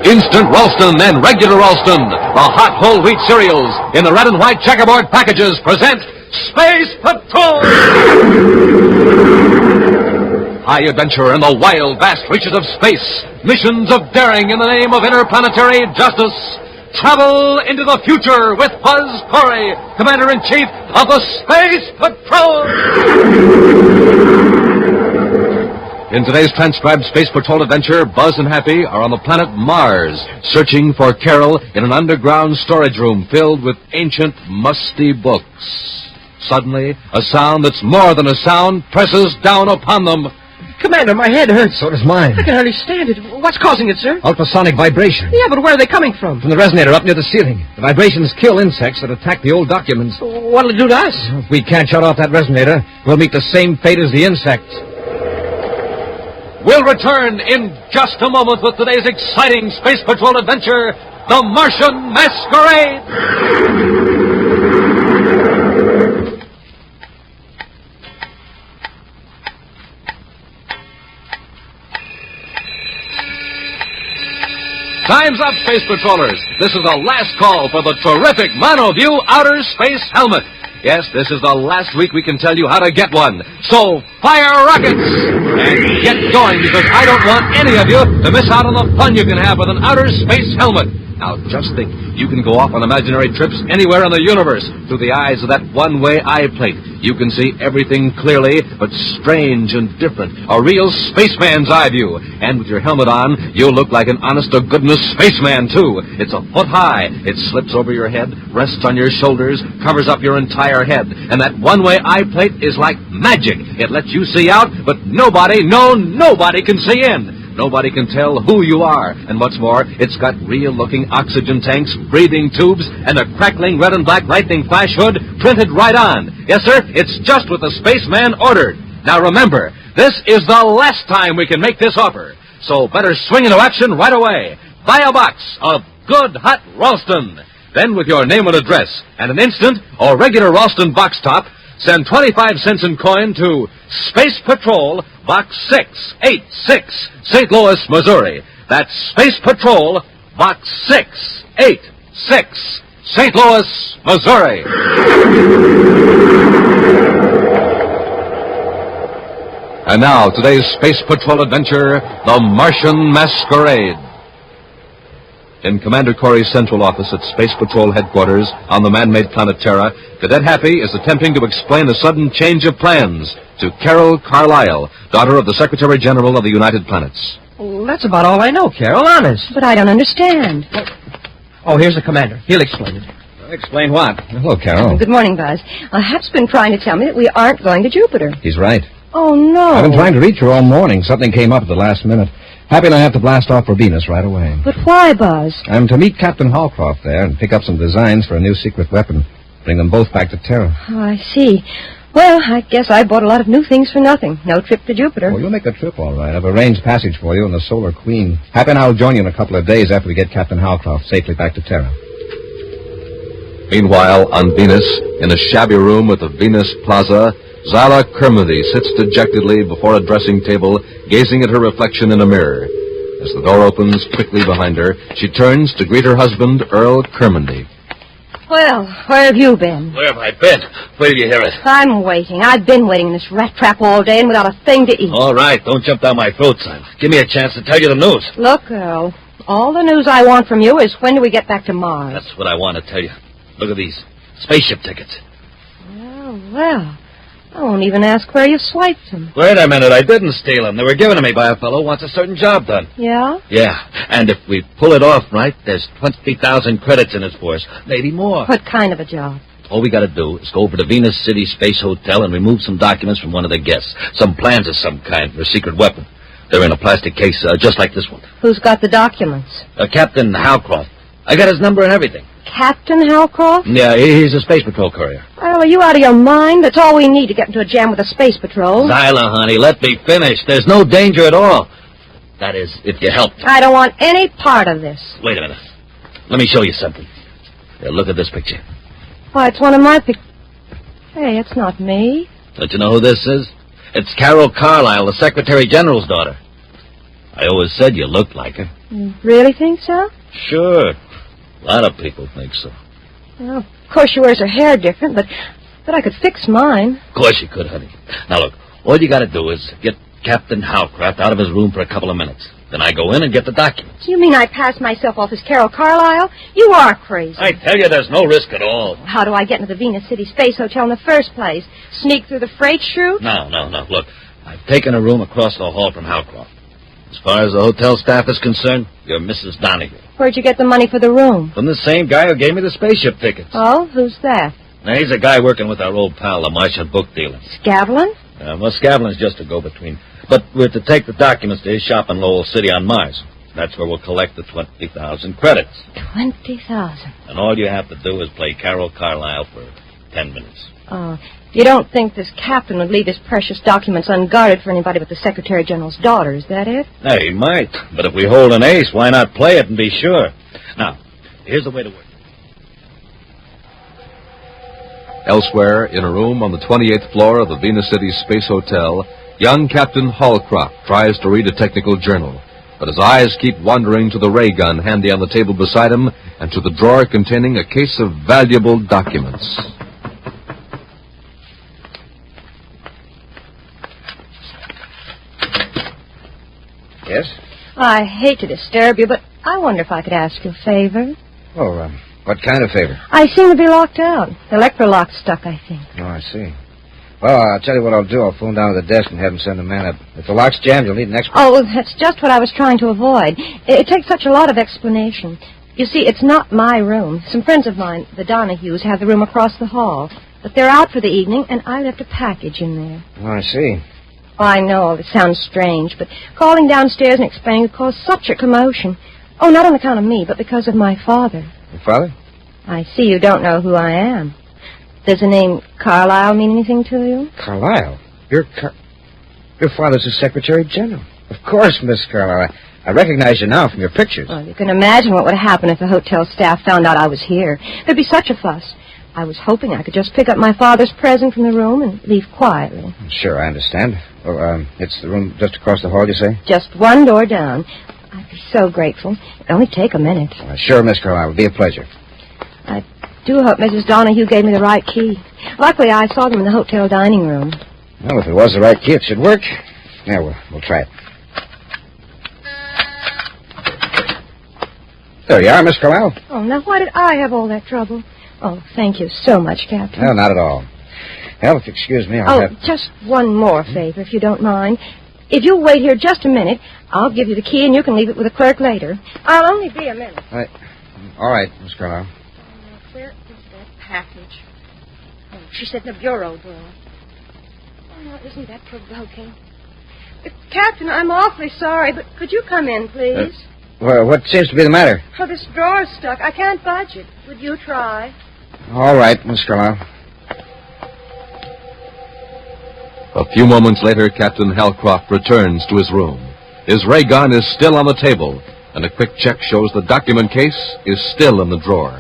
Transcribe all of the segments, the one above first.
Instant Ralston and regular Ralston, the hot whole wheat cereals in the red and white checkerboard packages present Space Patrol! High adventure in the wild, vast reaches of space. Missions of daring in the name of interplanetary justice. Travel into the future with Buzz Corry, Commander-In-Chief of the Space Patrol! In today's transcribed Space Patrol adventure, Buzz and Happy are on the planet Mars, searching for Carol in an underground storage room filled with ancient, musty books. Suddenly, a sound that's more than a sound presses down upon them. Commander, my head hurts. So does mine. I can hardly stand it. What's causing it, sir? Ultrasonic vibration. Yeah, but where are they coming from? From the resonator up near the ceiling. The vibrations kill insects that attack the old documents. What'll it do to us? If we can't shut off that resonator, we'll meet the same fate as the insects. We'll return in just a moment with today's exciting Space Patrol adventure, the Martian Masquerade! Time's up, Space Patrollers. This is the last call for the terrific MonoView Outer Space Helmet. Yes, this is the last week we can tell you how to get one. So, fire rockets! And get going, because I don't want any of you to miss out on the fun you can have with an outer space helmet. Now, just think, you can go off on imaginary trips anywhere in the universe through the eyes of that one-way eye plate. You can see everything clearly, but strange and different. A real spaceman's eye view. And with your helmet on, you'll look like an honest-to-goodness spaceman, too. It's a foot high. It slips over your head, rests on your shoulders, covers up your entire head. And that one-way eye plate is like magic. It lets you see out, but nobody can see in. Nobody can tell who you are. And what's more, it's got real-looking oxygen tanks, breathing tubes, and a crackling red and black lightning flash hood printed right on. Yes, sir, it's just what the spaceman ordered. Now remember, this is the last time we can make this offer. So better swing into action right away. Buy a box of good hot Ralston. Then with your name and address and an instant or regular Ralston box top, send 25 cents in coin to Space Patrol, Box 686, St. Louis, Missouri. That's Space Patrol, Box 686, St. Louis, Missouri. And now, today's Space Patrol adventure, the Martian Masquerade. In Commander Corry's central office at Space Patrol headquarters on the man-made planet Terra, Cadet Happy is attempting to explain a sudden change of plans to Carol Carlisle, daughter of the Secretary General of the United Planets. Well, that's about all I know, Carol, honest. But I don't understand. Oh, here's the commander. He'll explain it. Explain what? Hello, Carol. Good morning, Buzz. Hap's been trying to tell me that we aren't going to Jupiter. He's right. Oh, no. I've been trying to reach her all morning. Something came up at the last minute. Happy and I have to blast off for Venus right away. But why, Buzz? I'm to meet Captain Hallcroft there and pick up some designs for a new secret weapon. Bring them both back to Terra. Oh, I see. Well, I guess I bought a lot of new things for nothing. No trip to Jupiter. Well, you'll make the trip all right. I've arranged passage for you in the Solar Queen. Happy and I will join you in a couple of days after we get Captain Hallcroft safely back to Terra. Meanwhile, on Venus, in a shabby room at the Venus Plaza, Zyla Kermody sits dejectedly before a dressing table, gazing at her reflection in a mirror. As the door opens quickly behind her, she turns to greet her husband, Earl Kermody. Well, where have you been? Where have I been? Wait till you hear it. I'm waiting. I've been waiting in this rat trap all day and without a thing to eat. All right, don't jump down my throat, son. Give me a chance to tell you the news. Look, Earl, all the news I want from you is when do we get back to Mars? That's what I want to tell you. Look at these spaceship tickets. Well, I won't even ask where you swiped them. Wait a minute, I didn't steal them. They were given to me by a fellow who wants a certain job done. Yeah? Yeah, and if we pull it off right, there's 20,000 credits in it for us. Maybe more. What kind of a job? All we got to do is go over to Venus City Space Hotel and remove some documents from one of the guests. Some plans of some kind for a secret weapon. They're in a plastic case, just like this one. Who's got the documents? Captain Hallcroft. I got his number and everything. Captain Hallcroft? Yeah, he's a Space Patrol courier. Well, are you out of your mind? That's all we need to get into a jam with the Space Patrol. Zyla, honey, let me finish. There's no danger at all. That is, if you help. I don't want any part of this. Wait a minute. Let me show you something. Here, look at this picture. Why, it's one of my Hey, it's not me. Don't you know who this is? It's Carol Carlisle, the Secretary General's daughter. I always said you looked like her. You really think so? Sure. A lot of people think so. Well, of course she wears her hair different, but I could fix mine. Of course you could, honey. Now, look, all you got to do is get Captain Howcraft out of his room for a couple of minutes. Then I go in and get the documents. You mean I pass myself off as Carol Carlisle? You are crazy. I tell you, there's no risk at all. How do I get into the Venus City Space Hotel in the first place? Sneak through the freight chute? No. Look, I've taken a room across the hall from Howcroft. As far as the hotel staff is concerned, you're Mrs. Donahue. Where'd you get the money for the room? From the same guy who gave me the spaceship tickets. Oh, who's that? Now, he's a guy working with our old pal, the Martian book dealer. Scavlin? Well, Scavlin's just a go-between. But we're to take the documents to his shop in Lowell City on Mars. That's where we'll collect the 20,000 credits. 20,000. And all you have to do is play Carol Carlisle for 10 minutes. Oh, you don't think this captain would leave his precious documents unguarded for anybody but the Secretary General's daughter, is that it? Hey, he might. But if we hold an ace, why not play it and be sure? Now, here's the way to work. Elsewhere, in a room on the 28th floor of the Venus City Space Hotel, young Captain Hallcroft tries to read a technical journal, but his eyes keep wandering to the ray gun handy on the table beside him and to the drawer containing a case of valuable documents. Yes? I hate to disturb you, but I wonder if I could ask you a favor. Oh, what kind of favor? I seem to be locked out. The electrolock's stuck, I think. Oh, I see. Well, I'll tell you what I'll do. I'll phone down to the desk and have them send a man up. If the lock's jammed, you'll need an expert. Oh, well, that's just what I was trying to avoid. It takes such a lot of explanation. You see, it's not my room. Some friends of mine, the Donahues, have the room across the hall. But they're out for the evening, and I left a package in there. Oh, I see. Oh, I know, it sounds strange, but calling downstairs and explaining would cause such a commotion. Oh, not on account of me, but because of my father. Your father? I see you don't know who I am. Does the name Carlisle mean anything to you? Carlisle? Your father's the Secretary General. Of course, Miss Carlisle. I recognize you now from your pictures. Well, you can imagine what would happen if the hotel staff found out I was here. There'd be such a fuss. I was hoping I could just pick up my father's present from the room and leave quietly. Sure, I understand. Oh, it's the room just across the hall, you say? Just one door down. I'd be so grateful. It'd only take a minute. Sure, Miss Carlisle. It'll be a pleasure. I do hope Mrs. Donahue gave me the right key. Luckily, I saw them in the hotel dining room. Well, if it was the right key, it should work. Yeah, we'll try it. There you are, Miss Carlisle. Oh, now why did I have all that trouble? Oh, thank you so much, Captain. No, not at all. Well, if you excuse me, Oh, just one more favor, if you don't mind. If you'll wait here just a minute, I'll give you the key and you can leave it with the clerk later. I'll only be a minute. All right, Miss Carlisle. Where is that package? Oh, she said in the bureau drawer. Oh, now, isn't that provoking? Captain, I'm awfully sorry, but could you come in, please? Well, what seems to be the matter? Oh, this drawer's stuck. I can't budge it. Would you try? All right, Miss Carlisle. A few moments later, Captain Halcroft returns to his room. His ray gun is still on the table, and a quick check shows the document case is still in the drawer.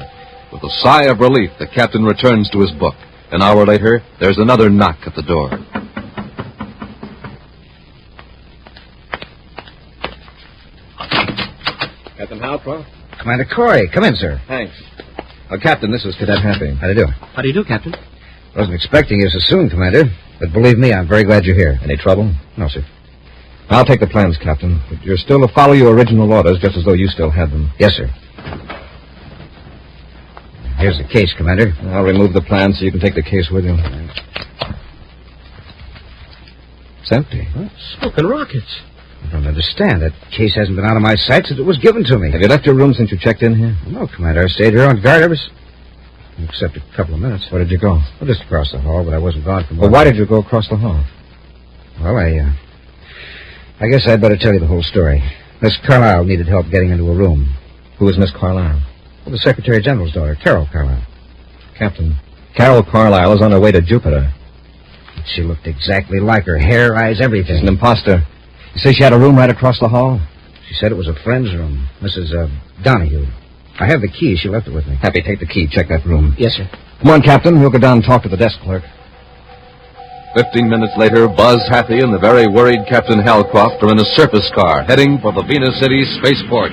With a sigh of relief, the captain returns to his book. An hour later, there's another knock at the door. Captain Halcroft? Commander Corry. Come in, sir. Thanks. Captain, this is Cadet Happy. How do you do? How do you do, Captain? Wasn't expecting you so soon, Commander. But believe me, I'm very glad you're here. Any trouble? No, sir. I'll take the plans, Captain. But you're still to follow your original orders, just as though you still had them. Yes, sir. Here's the case, Commander. I'll remove the plans so you can take the case with you. It's empty. Smoking rockets. I don't understand. That case hasn't been out of my sight since it was given to me. Have you left your room since you checked in here? No, Commander. I stayed here on guard except a couple of minutes. Where did you go? Well, just across the hall, but I wasn't gone for more. Well, why did you go across the hall? Well, I guess I'd better tell you the whole story. Miss Carlisle needed help getting into a room. Who is Miss Carlisle? Well, the Secretary General's daughter, Carol Carlisle. Captain, Carol Carlisle is on her way to Jupiter. She looked exactly like her. Hair, eyes, everything. She's an imposter. You say she had a room right across the hall? She said it was a friend's room, Mrs. Donahue. I have the key. She left it with me. Happy, take the key. Check that room. Yes, sir. Come on, Captain. We'll go down and talk to the desk clerk. 15 minutes later, Buzz Happy and the very worried Captain Halcroft are in a surface car heading for the Venus City spaceport.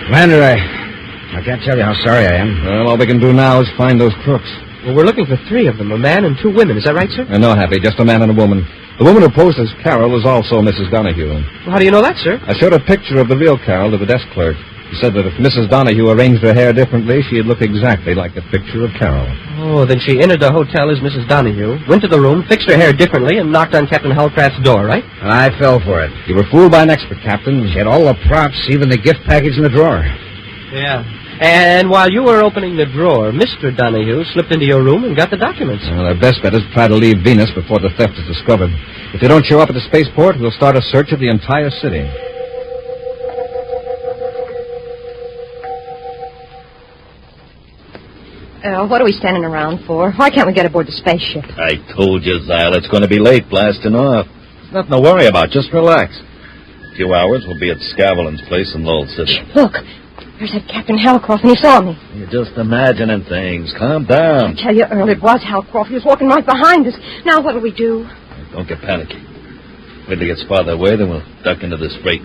Commander, I can't tell you how sorry I am. Well, all we can do now is find those crooks. Well, we're looking for 3 of them, a man and 2 women. Is that right, sir? No, Happy, just a man and a woman. The woman who posed as Carol is also Mrs. Donahue. Well, how do you know that, sir? I showed a picture of the real Carol to the desk clerk. He said that if Mrs. Donahue arranged her hair differently, she'd look exactly like the picture of Carol. Oh, then she entered the hotel as Mrs. Donahue, went to the room, fixed her hair differently, and knocked on Captain Halcraft's door, right? I fell for it. You were fooled by an expert, Captain. She had all the props, even the gift package in the drawer. Yeah. And while you were opening the drawer, Mr. Donahue slipped into your room and got the documents. Well, our best bet is to try to leave Venus before the theft is discovered. If they don't show up at the spaceport, we'll start a search of the entire city. What are we standing around for? Why can't we get aboard the spaceship? I told you, Zyle, it's going to be late blasting off. Nothing to worry about. Just relax. In a few hours, we'll be at Scavelin's place in Lowell City. Look, there's that Captain Halcroft, and he saw me. You're just imagining things. Calm down. I tell you, Earl, it was Halcroft. He was walking right behind us. Now what'll we do? Don't get panicky. Wait till he gets farther away, then we'll duck into this freight.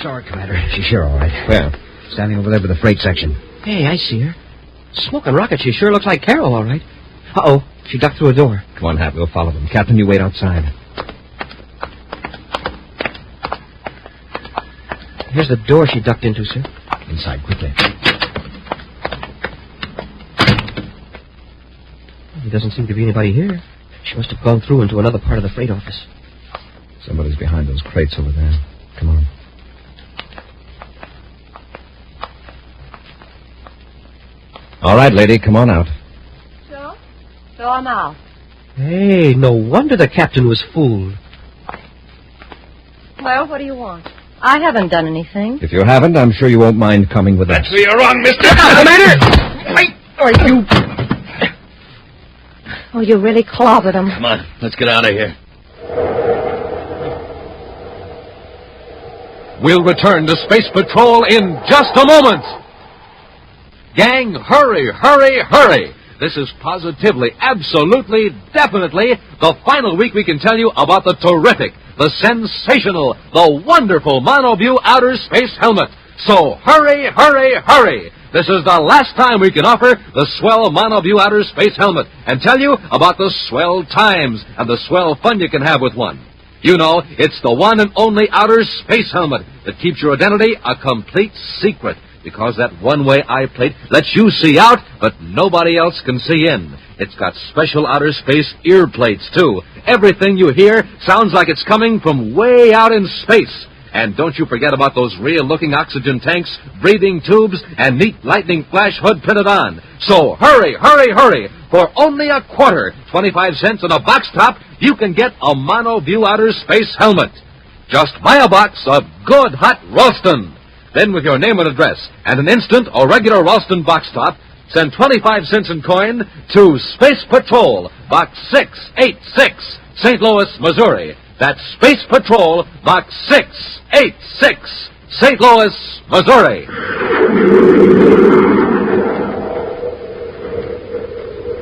Sorry, Commander. She's sure all right. Where? Standing over there by the freight section. Hey, I see her. Smoking rocket, she sure looks like Carol, all right. Uh-oh, she ducked through a door. Come on, Happy, we'll follow them. Captain, you wait outside. Here's the door she ducked into, sir. Inside, quickly. There doesn't seem to be anybody here. She must have gone through into another part of the freight office. Somebody's behind those crates over there. Come on. All right, lady, come on out. So I'm out. Hey, no wonder the captain was fooled. Well, what do you want? I haven't done anything. If you haven't, I'm sure you won't mind coming with us. That's where you're wrong, mister. Commander! Wait! Are you... Oh, you really clobbered him. Come on, let's get out of here. We'll return to Space Patrol in just a moment. Gang, hurry, hurry, hurry. This is positively, absolutely, definitely the final week we can tell you about the terrific, the sensational, the wonderful Monoview Outer Space Helmet. So hurry, hurry, hurry. This is the last time we can offer the swell Monoview Outer Space Helmet and tell you about the swell times and the swell fun you can have with one. You know, it's the one and only outer space helmet that keeps your identity a complete secret, because that one-way eye plate lets you see out, but nobody else can see in. It's got special outer space ear plates, too. Everything you hear sounds like it's coming from way out in space. And don't you forget about those real-looking oxygen tanks, breathing tubes, and neat lightning flash hood printed on. So hurry, hurry, hurry. For only a quarter, 25 cents and a box top, you can get a Monoview Outer Space Helmet. Just buy a box of good hot Ralston. Then with your name and address and an instant or regular Ralston box top, send 25 cents in coin to Space Patrol, Box 686, St. Louis, Missouri. That's Space Patrol, Box 686, St. Louis, Missouri.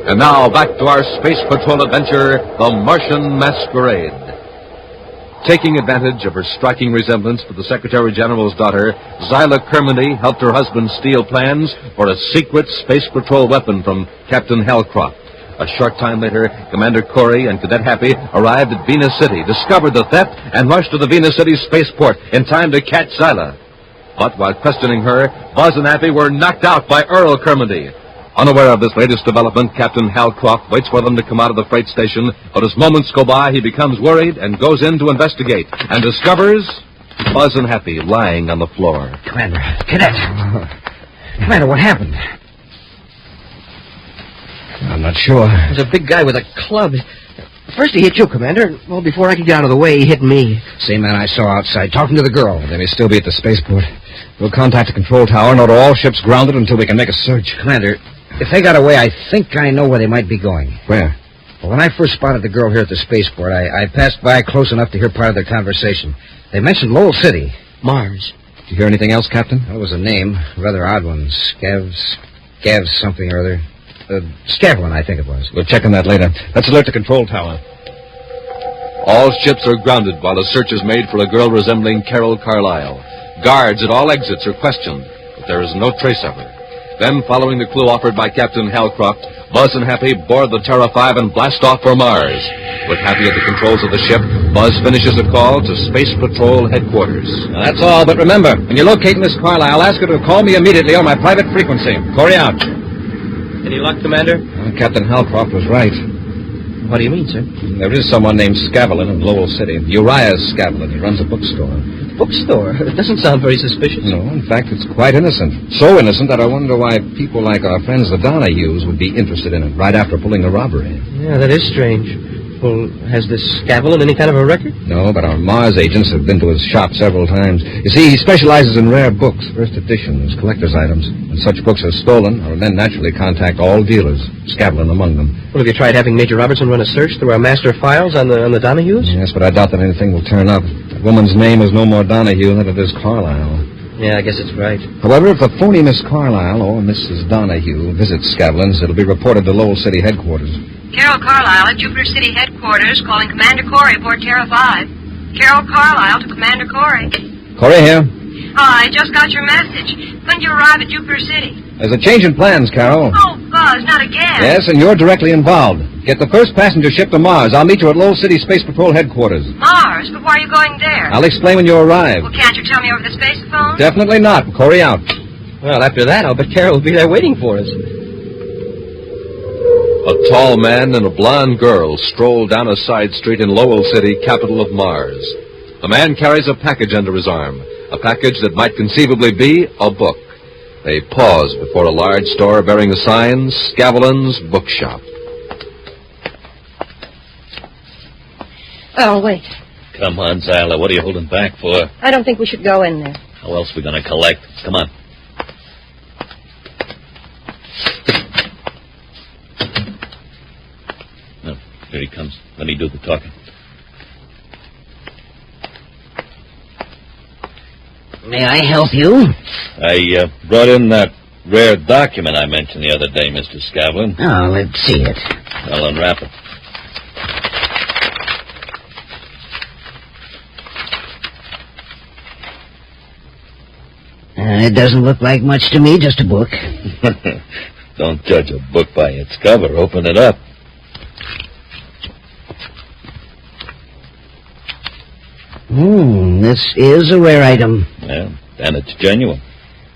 And now back to our Space Patrol adventure, the Martian Masquerade. Taking advantage of her striking resemblance to the Secretary General's daughter, Zyla Kermody helped her husband steal plans for a secret Space Patrol weapon from Captain Halcroft. A short time later, Commander Corry and Cadet Happy arrived at Venus City, discovered the theft, and rushed to the Venus City spaceport in time to catch Zyla. But while questioning her, Buzz and Happy were knocked out by Earl Kermody. Unaware of this latest development, Captain Halcroft waits for them to come out of the freight station, but as moments go by, he becomes worried and goes in to investigate, and discovers Buzz and Happy lying on the floor. Commander, Cadet. Commander, what happened? I'm not sure. There's a big guy with a club. First he hit you, Commander. Well, before I could get out of the way, he hit me. Same man I saw outside, talking to the girl. They may still be at the spaceport. We'll contact the control tower and order all ships grounded until we can make a search. Commander, if they got away, I think I know where they might be going. Where? Well, when I first spotted the girl here at the spaceport, I passed by close enough to hear part of their conversation. They mentioned Lowell City. Mars. Did you hear anything else, Captain? That was a name. Rather odd one. Scavs something or other. Scavlin, I think it was. We'll check on that later. Let's alert the control tower. All ships are grounded while a search is made for a girl resembling Carol Carlisle. Guards at all exits are questioned, but there is no trace of her. Then, following the clue offered by Captain Halcroft, Buzz and Happy board the Terra 5 and blast off for Mars. With Happy at the controls of the ship, Buzz finishes a call to Space Patrol headquarters. Now, that's all, but remember, when you locate Miss Carlisle, ask her to call me immediately on my private frequency. Corry out. Any luck, Commander? Well, Captain Halcroft was right. What do you mean, sir? There is someone named Scavlin in Lowell City. Uriah Scavlin. He runs a bookstore. Bookstore? It doesn't sound very suspicious. No, in fact, it's quite innocent. So innocent that I wonder why people like our friends the Donahues would be interested in it right after pulling the robbery. Yeah, that is strange. Well, has this Scavlin any kind of a record? No, but our Mars agents have been to his shop several times. You see, he specializes in rare books, first editions, collector's items. When such books are stolen, our men naturally contact all dealers, Scavlin among them. Well, have you tried having Major Robertson run a search through our master files on the Donahues? Yes, but I doubt that anything will turn up. That woman's name is no more Donahue than it is Carlisle. Yeah, I guess it's right. However, if the phony Miss Carlisle or Mrs. Donahue visits Scavlin's, it'll be reported to Lowell City headquarters. Carol Carlisle at Jupiter City headquarters calling Commander Corry aboard Terra 5. Carol Carlisle to Commander Corry. Corry here. I just got your message. When did you arrive at Jupiter City? There's a change in plans, Carol. Oh, Buzz, not again. Yes, and you're directly involved. Get the first passenger ship to Mars. I'll meet you at Lowell City Space Patrol headquarters. Mars? But why are you going there? I'll explain when you arrive. Well, can't you tell me over the space phone? Definitely not. Corry out. Well, after that, I'll bet Carol will be there waiting for us. A tall man and a blonde girl stroll down a side street in Lowell City, capital of Mars. The man carries a package under his arm, a package that might conceivably be a book. They pause before a large store bearing the sign, Scavlin's Bookshop. Oh, wait. Come on, Zyla. What are you holding back for? I don't think we should go in there. How else are we going to collect? Come on. Oh, here he comes. Let me do the talking. May I help you? I brought in that rare document I mentioned the other day, Mr. Scavlin. Oh, let's see it. I'll unwrap it. It doesn't look like much to me, just a book. Don't judge a book by its cover. Open it up. This is a rare item. Yeah, and it's genuine.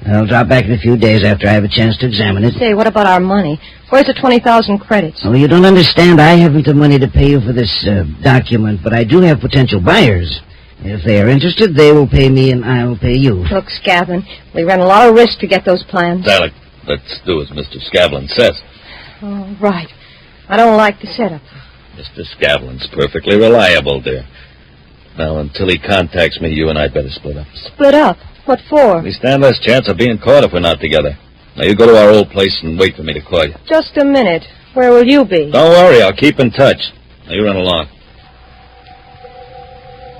I'll drop back in a few days after I have a chance to examine it. Say, what about our money? Where's the 20,000 credits? Oh, you don't understand. I haven't the money to pay you for this document, but I do have potential buyers. If they are interested, they will pay me and I will pay you. Look, Scavlin, we ran a lot of risk to get those plans. Alec, let's do as Mr. Scavlin says. Oh, right. I don't like the setup. Mr. Scavlin's perfectly reliable, dear. Now, until he contacts me, you and I better split up. Split up? What for? We stand less chance of being caught if we're not together. Now, you go to our old place and wait for me to call you. Just a minute. Where will you be? Don't worry, I'll keep in touch. Now, you run along.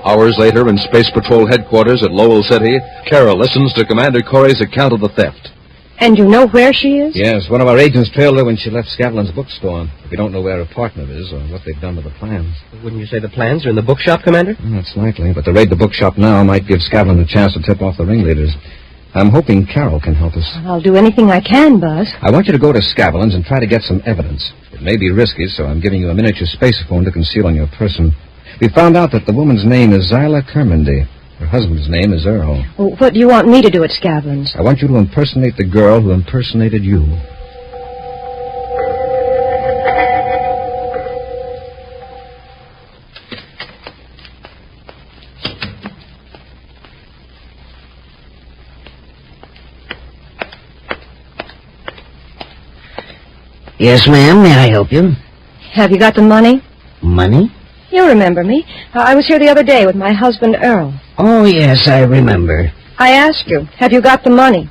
Hours later, in Space Patrol headquarters at Lowell City, Carol listens to Commander Corry's account of the theft. And you know where she is? Yes, one of our agents trailed her when she left Scavlin's bookstore. We don't know where her partner is or what they've done with the plans. Wouldn't you say the plans are in the bookshop, Commander? That's likely, but to raid the bookshop now might give Scavlin a chance to tip off the ringleaders. I'm hoping Carol can help us. I'll do anything I can, Buzz. I want you to go to Scavlin's and try to get some evidence. It may be risky, so I'm giving you a miniature spacephone to conceal on your person. We found out that the woman's name is Zyla Kermendy. Her husband's name is Earl. Well, what do you want me to do at Scavlin's? I want you to impersonate the girl who impersonated you. Yes, ma'am. May I help you? Have you got the money? Money? You remember me. I was here the other day with my husband, Earl. Oh, yes, I remember. I asked you, have you got the money?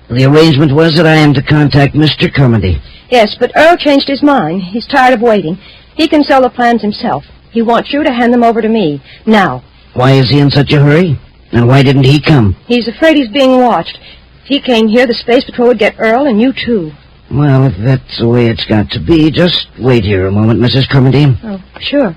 The arrangement was that I am to contact Mr. Kermendy. Yes, but Earl changed his mind. He's tired of waiting. He can sell the plans himself. He wants you to hand them over to me, now. Why is he in such a hurry? And why didn't he come? He's afraid he's being watched. If he came here, the Space Patrol would get Earl and you too. Well, if that's the way it's got to be, just wait here a moment, Mrs. Kermendine. Oh, sure.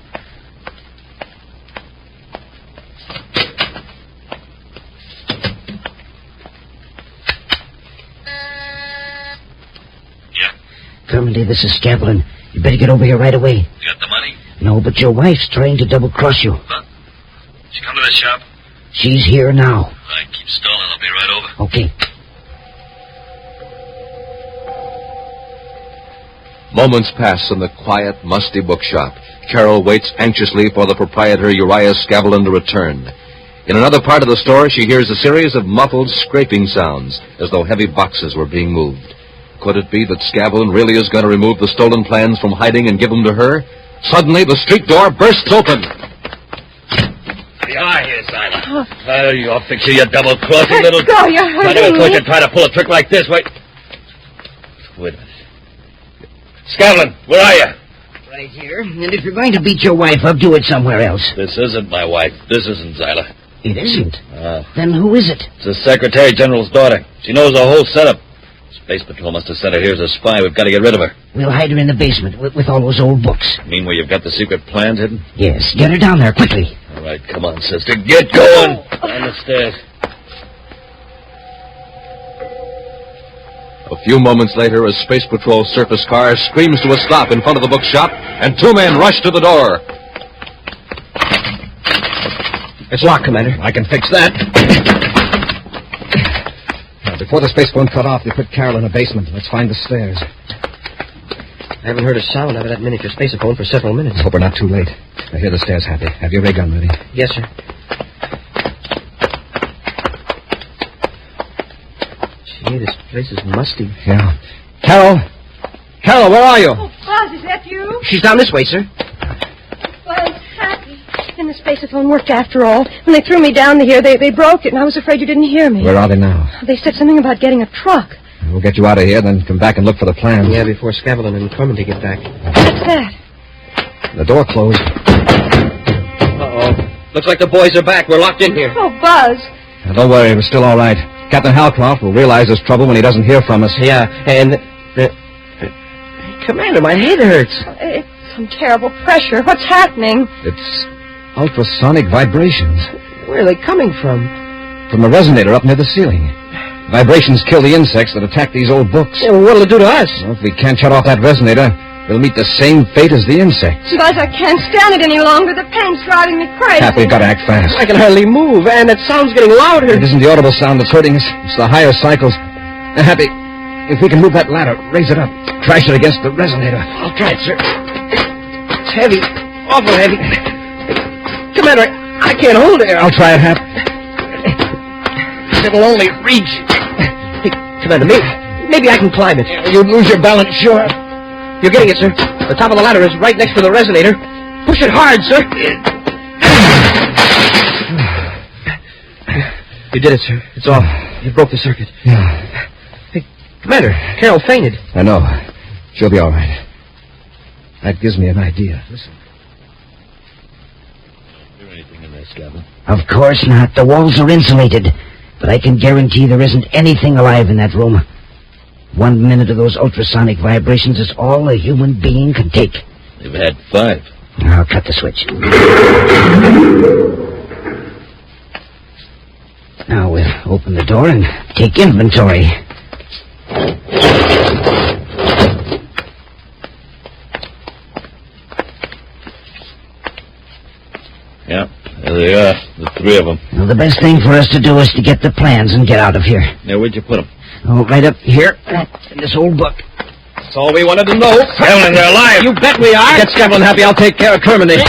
Kermendine, this is Scavlin. You better get over here right away. You got the money? No, but your wife's trying to double-cross you. Huh? She come to the shop? She's here now. All right, keep stalling. I'll be right over. Okay. Moments pass in the quiet, musty bookshop. Carol waits anxiously for the proprietor, Uriah Scavlin, to return. In another part of the store, she hears a series of muffled scraping sounds, as though heavy boxes were being moved. Could it be that Scavlin really is going to remove the stolen plans from hiding and give them to her? Suddenly, the street door bursts open. You are here, Silas. I'll fix you, you double-crossing little... Go, you're hurting I never thought me. you'd try to pull a trick like this. Wait a minute. Scavlin, where are you? Right here. And if you're going to beat your wife up, do it somewhere else. This isn't my wife. This isn't Zyla. It isn't. Then who is it? It's the Secretary General's daughter. She knows the whole setup. Space Patrol must have sent her here as a spy. We've got to get rid of her. We'll hide her in the basement with all those old books. Mean where you've got the secret plans hidden? Yes, get her down there, quickly. All right, come on, sister. Get going. Down the stairs. A few moments later, a Space Patrol surface car screams to a stop in front of the bookshop, and two men rush to the door. It's locked, Commander. I can fix that. Now, before the space phone cut off, they put Carol in a basement. Let's find the stairs. I haven't heard a sound out of that miniature spaceophone for several minutes. I hope we're not too late. I hear the stairs, Happy. Have your ray gun ready. Yes, sir. Gee, this place is musty. Yeah. Carol! Carol, where are you? Oh, Buzz, is that you? She's down this way, sir. Buzz, Happy. And the spaceophone worked after all. When they threw me down here, they broke it, and I was afraid you didn't hear me. Where are they now? They said something about getting a truck. We'll get you out of here, then come back and look for the plans. Yeah, before Scavlin and Kermendine get back. What's that? The door closed. Uh-oh. Looks like the boys are back. We're locked in here. Oh, Buzz. Now, don't worry, we're still all right. Captain Halcroft will realize there's trouble when he doesn't hear from us. Yeah, and... Commander, my head hurts. It's some terrible pressure. What's happening? It's ultrasonic vibrations. Where are they coming from? From the resonator up near the ceiling. Vibrations kill the insects that attack these old books. Yeah, well, what'll it do to us? Well, if we can't shut off that resonator, we'll meet the same fate as the insects. Buzz, I can't stand it any longer. The pain's driving me crazy. Happy, we've got to act fast. I can hardly move, and that sound's getting louder. It isn't the audible sound that's hurting us. It's the higher cycles. Happy, if we can move that ladder, raise it up. Crash it against the resonator. I'll try it, sir. It's heavy. Awful heavy. Commander, I can't hold it. I'll try it, Hap. It'll only reach. Hey, Commander, maybe I can climb it. You'd lose your balance, sure. You're getting it, sir. The top of the ladder is right next to the resonator. Push it hard, sir. You did it, sir. It's off. You broke the circuit. Yeah. Hey, Commander, Carol fainted. I know. She'll be all right. That gives me an idea. Listen. Is there anything in there, Scavlin? Of course not. The walls are insulated. But I can guarantee there isn't anything alive in that room. 1 minute of those ultrasonic vibrations is all a human being can take. They've had 5. I'll cut the switch. Now we'll open the door and take inventory. Yeah, there they are, the 3 of them. Now, the best thing for us to do is to get the plans and get out of here. Now, where'd you put them? Oh, right up here in this old book. That's all we wanted to know. Scavlin, they're alive! You bet we are. Get Scavlin happy. I'll take care of Kermendine.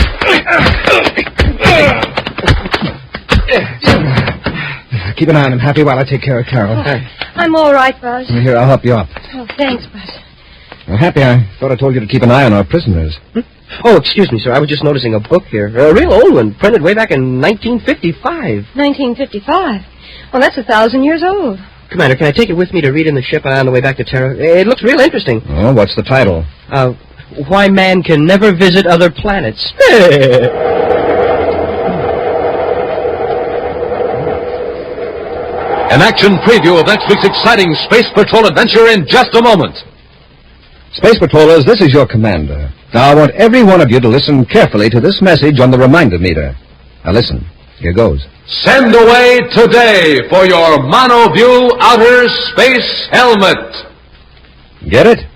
Keep an eye on him, Happy, while I take care of Carol. I'm all right, Buzz. Here, I'll help you up. Oh, thanks, Buzz. Well, Happy, I thought I told you to keep an eye on our prisoners. Oh, excuse me, sir. I was just noticing a book here. A real old one, printed way back in 1955. 1955. Well, that's 1,000 years old. Commander, can I take it with me to read in the ship on the way back to Terra? It looks real interesting. Oh, what's the title? Why Man Can Never Visit Other Planets. An action preview of next week's exciting Space Patrol adventure in just a moment. Space Patrollers, this is your commander. Now, I want every one of you to listen carefully to this message on the reminder meter. Now, listen. Here goes. Send away today for your MonoView Outer Space Helmet. Get it?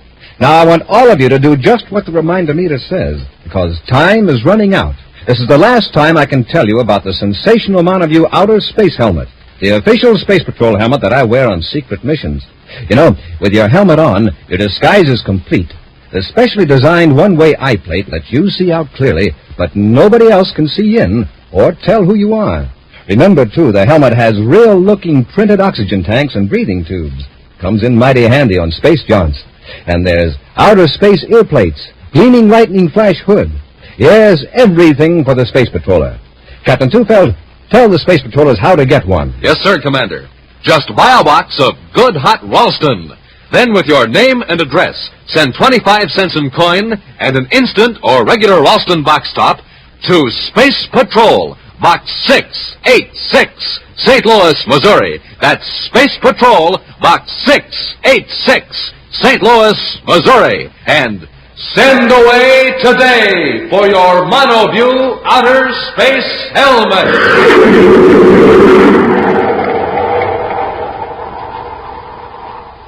Now, I want all of you to do just what the reminder meter says, because time is running out. This is the last time I can tell you about the sensational MonoView Outer Space Helmet, the official Space Patrol helmet that I wear on secret missions. You know, with your helmet on, your disguise is complete. The specially designed one-way eye plate lets you see out clearly, but nobody else can see in or tell who you are. Remember, too, the helmet has real-looking printed oxygen tanks and breathing tubes. Comes in mighty handy on space jaunts. And there's outer space ear plates, gleaming lightning flash hood. Yes, everything for the Space Patroller. Captain Tufeld, tell the Space Patrollers how to get one. Yes, sir, Commander. Just buy a box of good hot Ralston. Then, with your name and address, send 25 cents in coin and an instant or regular Ralston box top to Space Patrol, Box 686, St. Louis, Missouri. That's Space Patrol, Box 686, St. Louis, Missouri. And send away today for your MonoView Outer Space Helmet.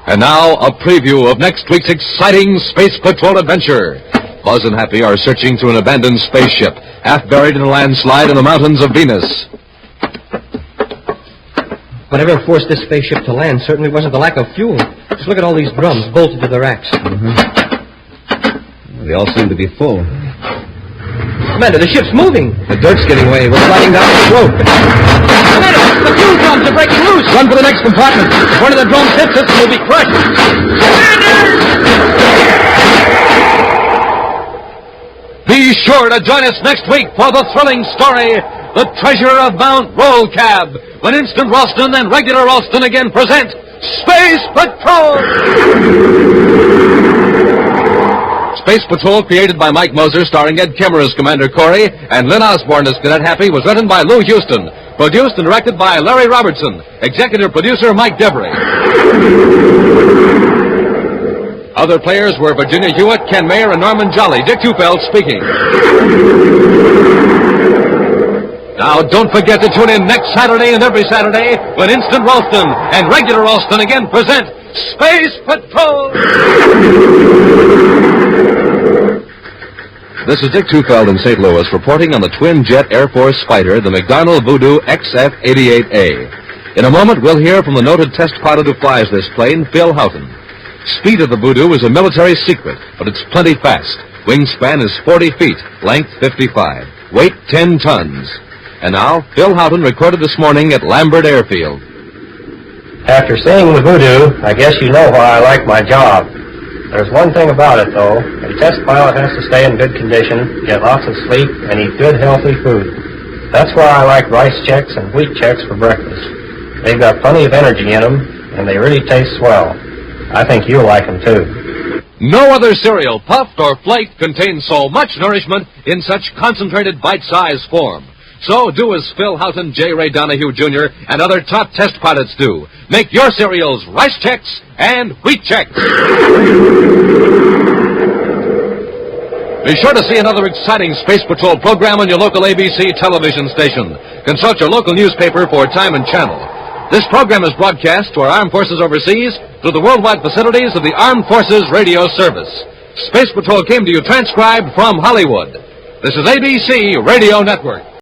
And now, a preview of next week's exciting Space Patrol adventure. Buzz and Happy are searching through an abandoned spaceship, half buried in a landslide in the mountains of Venus. Whatever forced this spaceship to land certainly wasn't the lack of fuel. Just look at all these drums bolted to the racks. They all seem to be full. Commander, the ship's moving. The dirt's getting away. We're sliding down the slope. Commander, the fuel drums are breaking loose. Run for the next compartment. If one of the drones hits us, we'll be crushed. Be sure to join us next week for the thrilling story, The Treasure of Mount Rollcab, when Instant Ralston and Regular Ralston again present Space Patrol! Space Patrol, created by Mike Moser, starring Ed Kemmer as Commander Corry and Lynn Osborne as Cadet Happy, was written by Lou Houston, produced and directed by Larry Robertson, executive producer Mike Devery. Other players were Virginia Hewitt, Ken Mayer, and Norman Jolly. Dick Tufeld speaking. Now, don't forget to tune in next Saturday and every Saturday when Instant Ralston and Regular Ralston again present Space Patrol! This is Dick Tufeld in St. Louis reporting on the twin-jet Air Force fighter, the McDonnell Voodoo XF-88A. In a moment, we'll hear from the noted test pilot who flies this plane, Phil Houghton. Speed of the Voodoo is a military secret, but it's plenty fast. Wingspan is 40 feet, length 55, weight 10 tons. And now, Phil Houghton recorded this morning at Lambert Airfield. After seeing the Voodoo, I guess you know why I like my job. There's one thing about it, though. A test pilot has to stay in good condition, get lots of sleep, and eat good, healthy food. That's why I like rice checks and wheat checks for breakfast. They've got plenty of energy in them, and they really taste swell. I think you'll like them, too. No other cereal, puffed or flaked, contains so much nourishment in such concentrated bite-sized form. So do as Phil Houghton, J. Ray Donahue Jr., and other top test pilots do. Make your cereals rice checks and wheat checks. Be sure to see another exciting Space Patrol program on your local ABC television station. Consult your local newspaper for time and channel. This program is broadcast to our armed forces overseas through the worldwide facilities of the Armed Forces Radio Service. Space Patrol came to you transcribed from Hollywood. This is ABC Radio Network.